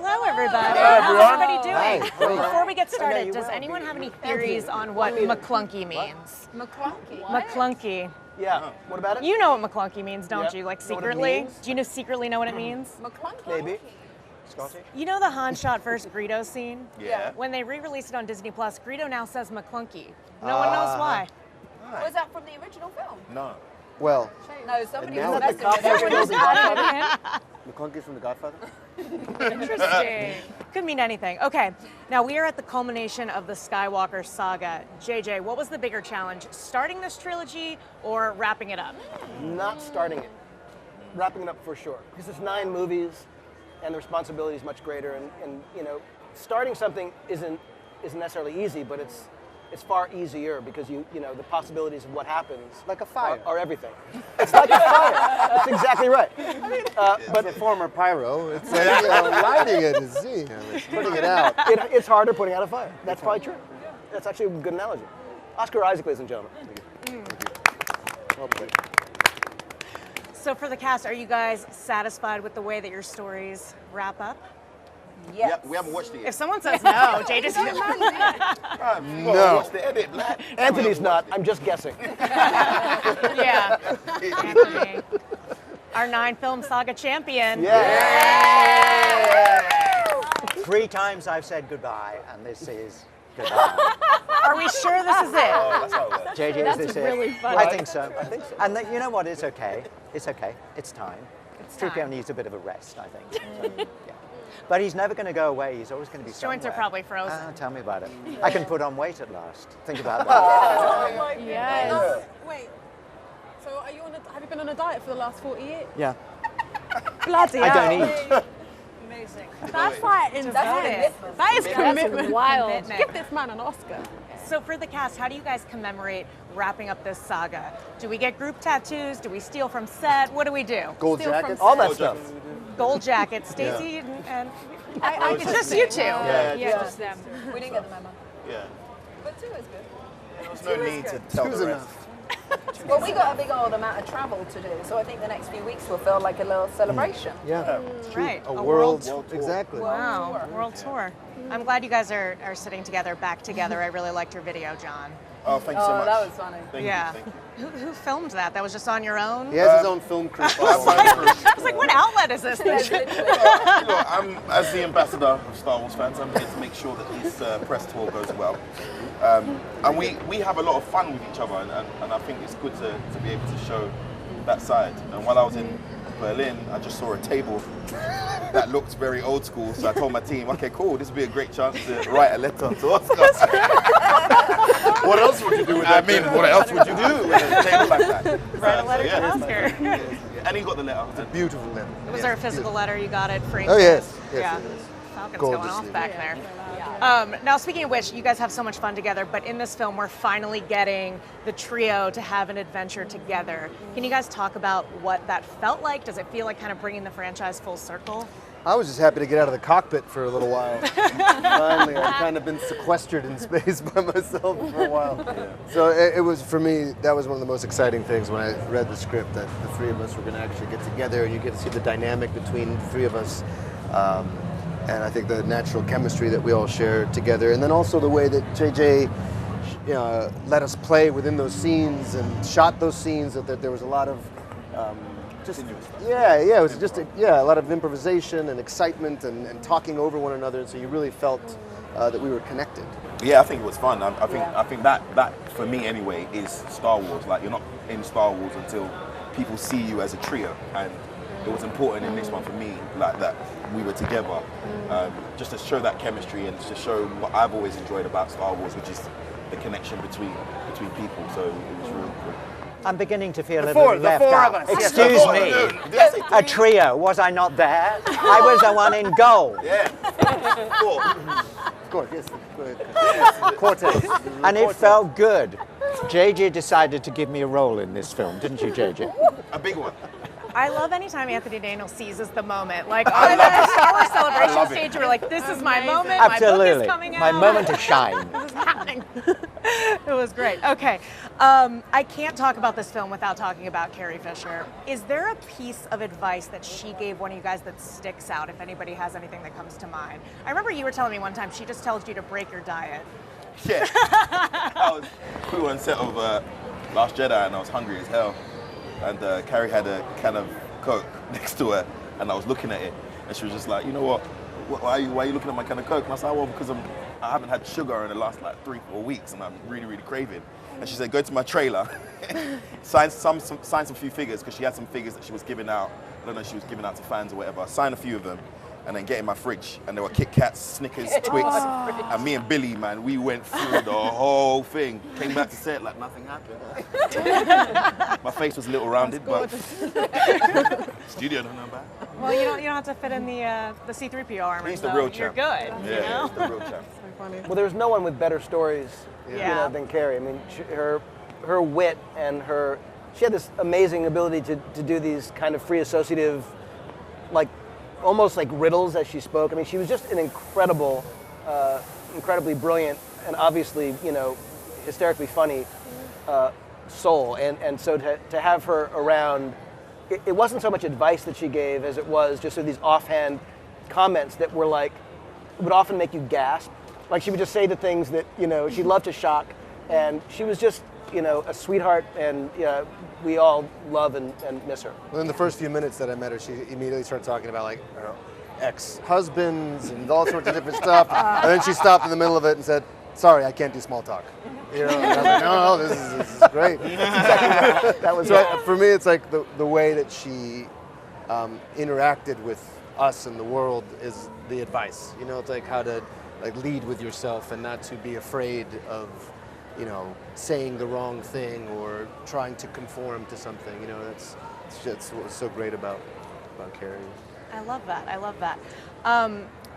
Hello, everybody. Hello, How's everyone. everybody doing? Hi. Before we get started, does anyone have any theories on what McClunky means? McClunky. McClunky. Yeah. What about it? You know what McClunky means, don't Yep. you? Like Know what it secretly? means? Do you secretly know what it means? McClunky. Maybe. Scotty? You know the Han shot first Greedo scene? Yeah. When they re-released it on Disney Plus, Greedo now says McClunky. No one knows why. Was that from the original film? No. Well, No, somebody now was the messing cops with are it. building Godfather. McClunky from The Godfather? Interesting. Could mean anything. Okay, now we are at the culmination of the Skywalker saga. JJ, what was the bigger challenge, starting this trilogy or wrapping it up? Not starting it. Wrapping it up for sure. Because it's 9 movies and the responsibility is much greater. And you know, starting something isn't necessarily easy, but it's far easier because you know the possibilities of what happens Like a fire. are everything. It's like a fire. That's exactly right. But a former pyro, it's like, you know, lighting it is, you know, it's putting it out. It's harder putting out a fire. That's probably true. That's actually a good analogy. Oscar Isaac, ladies and gentlemen. Well played. So for the cast, are you guys satisfied with the way that your stories wrap up? Yes. Yeah, we haven't watched it If yet. someone says no, JJ's No. Watch the edit, black. Anthony's not. I'm just guessing. yeah. Anthony, our 9-film saga champion. Yeah. 3 times I've said goodbye, and this is goodbye. Are we sure this is it? Oh, that's how it works. JJ, is this really it? funny. I think so. I think so. And you know what? It's okay. It's okay. It's time. time. Trupio needs a bit of a rest, I think. So, yeah. But he's never going to go away. He's always going to be His joints are somewhere. probably frozen. Ah, tell me about it. I can put on weight at last. Think about that. Yes. Wait. So are you have you been on a diet for the last 40 years? Yeah. Bloody I hell. don't eat. Amazing. That's like Devoted. commitment. That is commitment. Wild. Commitment. Give this man an Oscar. So for the cast, how do you guys commemorate wrapping up this saga? Do we get group tattoos? Do we steal from set? What do we do? Gold Steal from jackets? All that stuff. Gold jackets, Stacey and I it's just you two. Yeah, just them. We didn't get the memo. Yeah. But 2 is good. There's no need to tell Two's the enough. rest. Well, we got a big old amount of travel to do, so I think the next few weeks will feel like a little celebration. Yeah. Right. A world. world tour. Exactly. Wow. World tour. I'm glad you guys are sitting together, back together. I really liked your video, John. Oh, thank you so much. that was funny. Thank Yeah. you. Thank you. Who filmed that? That was just on your own? He has his own film crew. I was like, what outlet is this? Yeah, literally. Look, I'm, as the ambassador of Star Wars fans, I'm here to make sure that this press tour goes well. And we have a lot of fun with each other, and I think it's good to be able to show that side. And while I was in Berlin, I just saw a table that looked very old school, so I told my team, okay, cool, this would be a great chance to write a letter to Oscar. What else would you do with that? I mean, what else would you do with a table like that? Write a letter to Oscar. And he got the letter. Beautiful letter. Was there a physical letter? You got it framed? Oh, yes. Yeah. Yes, it is. Falcon's Gorgeous going off letter. back there. Now, speaking of which, you guys have so much fun together, but in this film, we're finally getting the trio to have an adventure together. Can you guys talk about what that felt like? Does it feel like kind of bringing the franchise full circle? I was just happy to get out of the cockpit for a little while. Finally, I've kind of been sequestered in space by myself for a while. So it was, for me, that was one of the most exciting things when I read the script, that the 3 of us were going to actually get together and you get to see the dynamic between the 3 of us. And I think the natural chemistry that we all share together. And then also the way that JJ let us play within those scenes and shot those scenes, that there was a lot of it was just a lot of improvisation and excitement and talking over one another, and so you really felt that we were connected. Yeah, I think it was fun. I think that for me anyway is Star Wars. Like, you're not in Star Wars until people see you as a trio, and it was important in this one for me, like that we were together, just to show that chemistry and to show what I've always enjoyed about Star Wars, which is the connection between people. So it was real cool. I'm beginning to feel a little left out. Excuse Four, me. no, did I say A trio. Was I not there? I was the one in goal. Yeah. Four. Of course, yes. Cortex. And it felt good. JJ decided to give me a role in this film, didn't you, JJ? A big one. I love anytime Anthony Daniels seizes the moment. Like on the Star Wars celebration love it. stage, we're like, this is my moment. Absolutely. My book is coming out. My moment to shine. This is happening. It was great. Okay. I can't talk about this film without talking about Carrie Fisher. Is there a piece of advice that she gave one of you guys that sticks out, if anybody has anything that comes to mind? I remember you were telling me one time she just tells you to break your diet. Yeah. We were on set of Last Jedi and I was hungry as hell. And Carrie had a can of Coke next to her and I was looking at it and she was just like, you know what? Why are you looking at my can of Coke? And I said, well, because I haven't had sugar in the last like 3-4 weeks and I'm really, really craving. And she said, go to my trailer, sign some few figures, because she had some figures that she was giving out. I don't know if she was giving out to fans or whatever. Sign a few of them and then get in my fridge. And there were Kit Kats, Snickers, Twix. And me and Billy, man, we went through the whole thing. Came back to set like nothing happened. My face was a little rounded, but studio don't know about it. Well, you don't have to fit in the C-3PO armor. He's the so real you're champ. good. Yeah, You know? he's the real champ. Well, there's no one with better stories than Keri. I mean, her wit and she had this amazing ability to do these kind of free associative, like almost like riddles as she spoke. I mean, she was just an incredibly brilliant and obviously, hysterically funny soul. And so to have her around, it wasn't so much advice that she gave as it was just sort of these offhand comments that were like, would often make you gasp. Like she would just say the things that, she loved to shock. And she was just, a sweetheart, and we all love and miss her. Well, in the first few minutes that I met her, she immediately started talking about like ex-husbands and all sorts of different stuff. And then she stopped in the middle of it and said, "Sorry, I can't do small talk." And I was like, no, this is great. That was so for me, it's like the way that she interacted with us and the world is the advice. It's like how to lead with yourself and not to be afraid of saying the wrong thing or trying to conform to something. That's what's so great about Keri. I love that.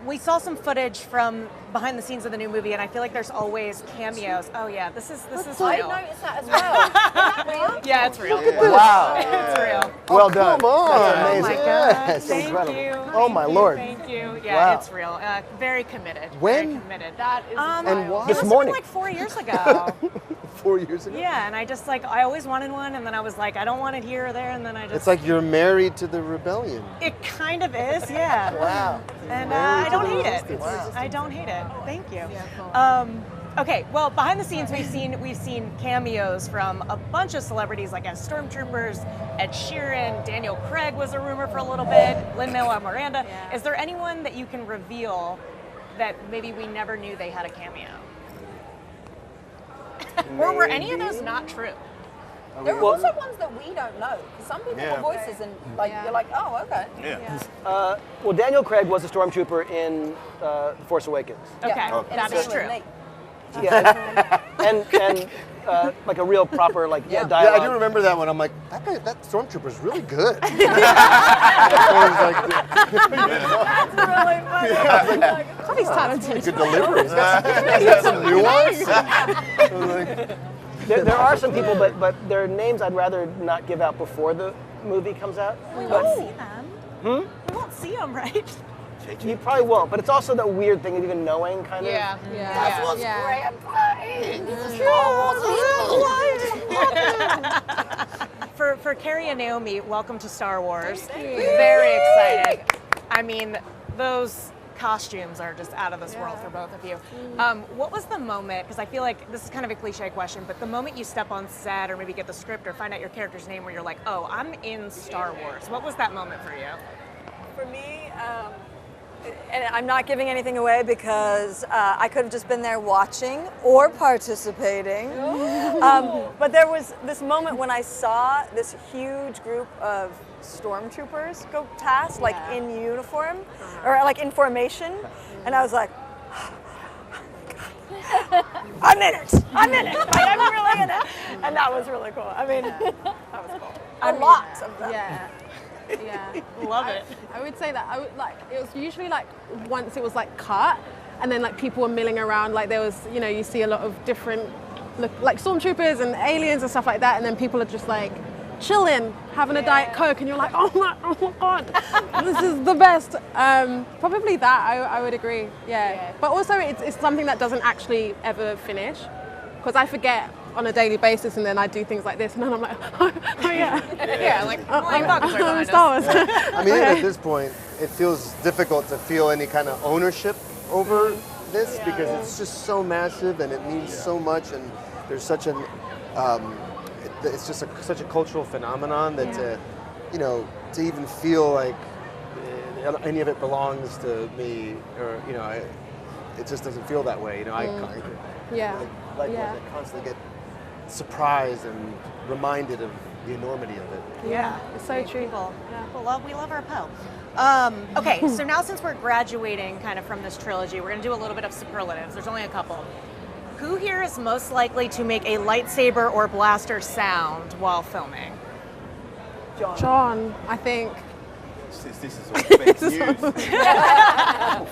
We saw some footage from behind the scenes of the new movie, and I feel like there's always cameos. Oh yeah, this is real. I noticed that as well. Is that real? Yeah, it's real. Wow. It's real. Well done. Come on. That's Oh amazing. my God. That's Thank incredible. you. Oh my Lord. Thank you. Yeah, Wow. it's real. Very committed. When? Very committed. That is And why? It This must have morning. been like 4 years ago. 4 years ago. Yeah, and I just I always wanted one, and then I was like, I don't want it here or there, and then I just. It's like you're married to the rebellion. It kind of is, yeah. Wow. And Married I to don't the hate it. resistance. Wow. I don't hate it. Thank you. Yeah, cool. Okay, well, behind the scenes, we've seen cameos from a bunch of celebrities, like as Stormtroopers, Ed Sheeran, Daniel Craig was a rumor for a little bit, Lin-Manuel Miranda. Yeah. Is there anyone that you can reveal that maybe we never knew they had a cameo? Or were any of those not true? There are also ones that we don't know. Some people have voices and you're like, oh, okay. Yeah. Well, Daniel Craig was a stormtrooper in The Force Awakens. Okay, Yeah. that is true. Yeah. and like a real proper dialogue. Yeah, I do remember that one. I'm like, that stormtrooper's really good. That's really funny. He's talented. Good delivery. He's got some nuance. There are some people, but their names I'd rather not give out before the movie comes out. We won't see them. We won't see them, right? You probably won't, but it's also that weird thing of even knowing, kind of. Yeah. That's what's For Keri and Naomi, welcome to Star Wars. Very excited. I mean, those costumes are just out of this world for both of you. What was the moment, because I feel like this is kind of a cliche question, but the moment you step on set or maybe get the script or find out your character's name where you're like, oh, I'm in Star Wars. What was that moment for you? For me, and I'm not giving anything away because I could have just been there watching or participating. But there was this moment when I saw this huge group of stormtroopers go past, like in uniform, or like in formation, and I was like, I'm in it! I'm in it! Like, I'm really in it! And that was really cool. I mean, that was cool. A lot of them. Yeah. Yeah. Love it. I would say that it was usually like once it was like cut and then like people were milling around, like there was, you see a lot of different like stormtroopers and aliens and stuff like that, and then people are just like chilling, having a Diet Coke, and you're like, oh my God, this is the best. Probably that, I would agree, yeah. But also it's something that doesn't actually ever finish, because I forget on a daily basis, and then I do things like this, and then I'm like, oh yeah. Yeah, like flying bugs are behind us. Star Wars. I mean, even at this point, it feels difficult to feel any kind of ownership over this because it's just so massive and it means so much, and there's such an, it's just such a cultural phenomenon that to even feel like any of it belongs to me, or it just doesn't feel that way. I constantly get surprised and reminded of the enormity of it. Yeah, it's so true. We love our Poe. Okay, so now since we're graduating kind of from this trilogy, we're going to do a little bit of superlatives. There's only a couple. Who here is most likely to make a lightsaber or blaster sound while filming? John, I think. Since this is all fake news.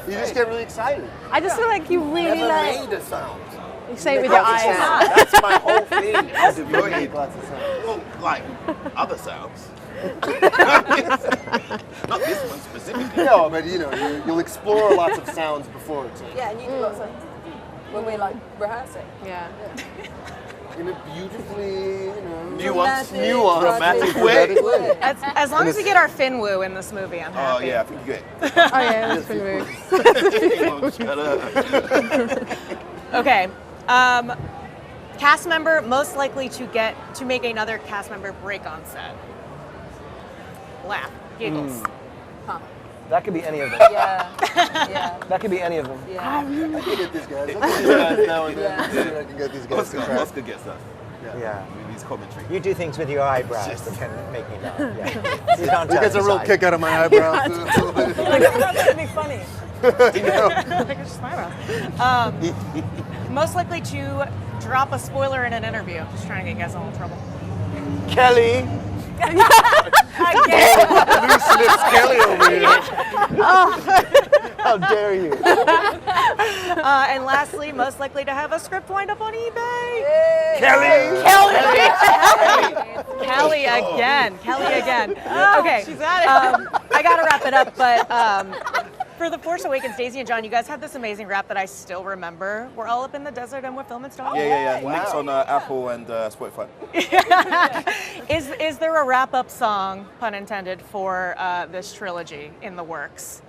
You just get really excited. I just feel like you really Never like. made a sound. You say it with your eyes. That's my whole thing. As if you're Make lots of sounds. well, like other sounds. Not this one specifically. No, but you'll explore lots of sounds before it. Yeah, and you do lots of when we're like rehearsing. Yeah. In a beautifully, Nuance. Dramatic way. As long as we get our Finwoo in this movie, I'm happy. Oh yeah, I think you get. Oh yeah, that's been moved. Shut up. Okay. Cast member most likely to make another cast member break on set. Laugh, giggles. That could be any of them. Yeah. That could be any of them. Yeah. I can get these guys. I can get these guys now and then. See if I can get these guys to crack. Oscar gets us. Yeah. With his commentary. You do things with your eyebrows that can make me laugh. Yeah. You don't He gets a real kick out of my eyebrows. That's gonna be funny. Most likely to drop a spoiler in an interview. Just trying to get you guys in a little trouble. Kelly. Loose lips Kelly over here. How dare you? And lastly, most likely to have a script wind up on eBay. Kelly. Kelly again. Okay, she's at it. I gotta wrap it up, but for The Force Awakens, Daisy and John, you guys had this amazing rap that I still remember. We're all up in the desert and we're filming Star Wars. Yeah. Links on Apple and Spotify. Is there a wrap-up song, pun intended, for this trilogy in the works?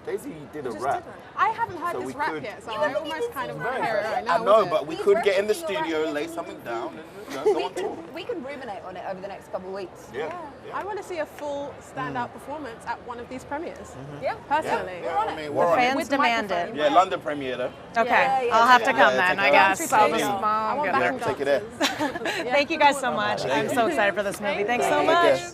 Daisy did a rap. I haven't heard So we this rap could- yet, so I almost kind of want to hear it right now. I know, with it. but we could get in the studio, lay something down, and go on tour. We can ruminate on it over the next couple of weeks. Yeah. I want to see a full standout performance at one of these premieres. Yeah. Personally. Yeah, I mean, we're on it. Fans With demand microphone. it. Yeah, London premiere though. Okay, Yeah, I'll have to yeah. come Yeah, then, take I it guess. out. I'll Yeah, just I want get backing there. Take it there. dancers. Thank you guys so much. I'm so excited for this movie. Thanks so much. Okay.